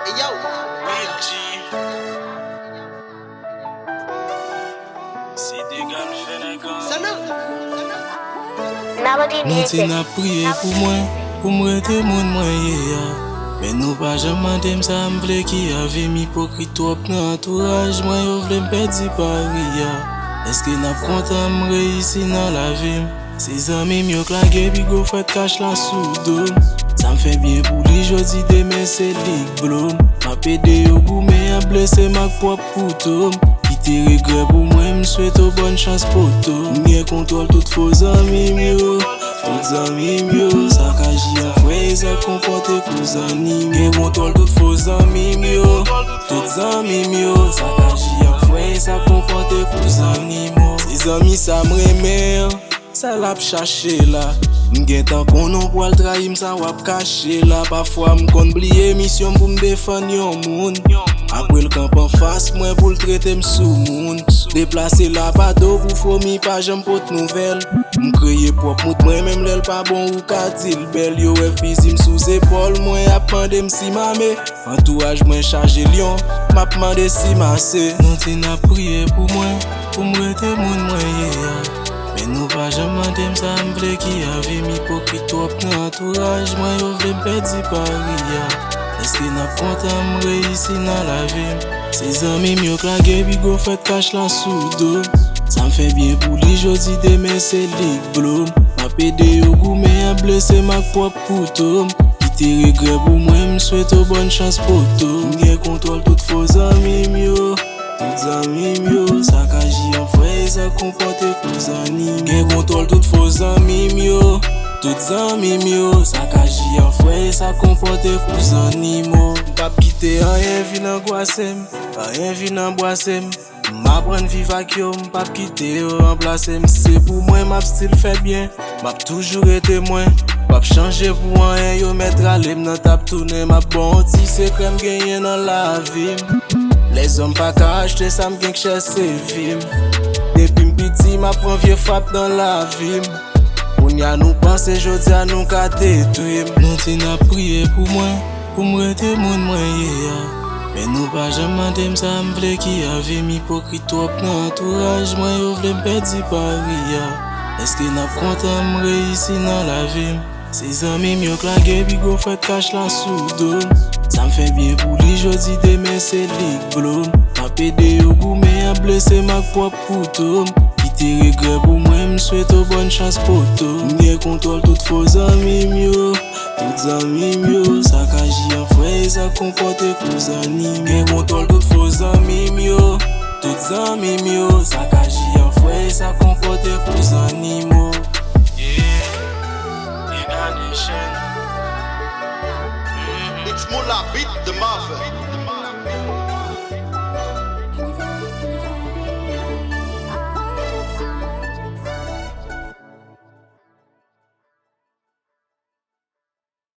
Hey yo, Will G. C'est des gars Sénégal. Sana. Melody Nou te music. na priye pou mwen, pou mwete moun mwen ye ya. Men nou pa jaman dem sa mvle ki ave mi hipokrit trop nan entourage mwen yo vle mpedi pari ya. Eske nap kontan mreisi nan la vim? Se zami myo klage bi go fèt kache la sou dom. Sa m fè bien pou li jodi demen se lik blom. Ma pede yo goume a blese mak pop koutom. Te regret pou mwen m'swete bonne chance poto. M'gen kontrol tout faux zami myo. Tout zami myo. Sa ka ji an fwe sa kompote kou zani. M'gen kontrol tout faux zami myo. Tout zami myo. Sa ka ji an fwe sa kompote kou zani mo. Se zami sa mremer, sa lap chache la. M'gen tan konon pou al trahim sa wap kache la. Parfois m'kon bliye mission pou m'defan yon moun. Après le camp en face, moi pour le traiter m'sou moun. Déplacer la bado pour fourmi pas j'aime pot nouvelle. M'crier propre mout moi même l'el pas bon ou ka dil belle. Yo fizi m'sous épaule, moi a pande m'si mamé. Entourage moi chargé lion, m'a demandé si massé. Non ti na prié pour moi, pour m'rete moun moi ye ya. Mais nous pas jamais dem sa m'vle ki ave mi hipokrit trop nan entourage moi yo vle m'pedi pari ya. Eske nap kontan mreisi nan la vim? Se zami myo klage bi go fèt kache la sou dom. Sa m fè bien pou li jodi demen se lik blom. Ma pede yo goume a blese mak pop koutom. Ki te regret pou mwen m'swete bonne chance poto. M'gen kontrol tout faux zami myo. Tout zami myo. Sa ka ji an fwe sa kompote kou zani. M'gen kontrol tout faux zami myo. Tout zami myo. Sa ka ji an fwe sa kompote kou zani mo. M'pap kite an yen vi nan gwasem, an yen vi nan boasem. M'apren viv ak yo, m'pap kite yo remplacem. Se pou mwen m'ap stil fè bien, m'ap toujou ete mwen. M'ap chanje pou an yen yo metre alem nan tap toune. M'ap bon ti se krem genyen nan la vim. Les hommes pa ka achete sa m'gen kche se vim. Depi m'piti m'apren vie fap dan la vim. Pounya nou panse jodi a nou ka detwim. Nou ti na priye pou mwen, pou m'rete moun mwen ye ya. Men nou pa jaman dem sa m'vle ki ave mi hipokrit trop nan entourage mwen yo vle m'pedi pari ya. Eske nap kontan mreisi nan la vim? Se zami myo klage bi go fèt kache la sou dom. Sa m fè bien pou li jodi demen se lik blom. Ma pede yo goume a blese mak pop koutom. Te regret pou mwen m'swete bonne chance poto. M'gen kontrol tout faux zami myo. Tout zami myo. Sa ka ji an fwe sa kompote kou zani. M'gen kontrol tout faux zami myo. Tout zami myo. Sa ka ji an fwe sa kompote kou zani mo. Yeah, les gars Nation. It's Moula beat the Marvel.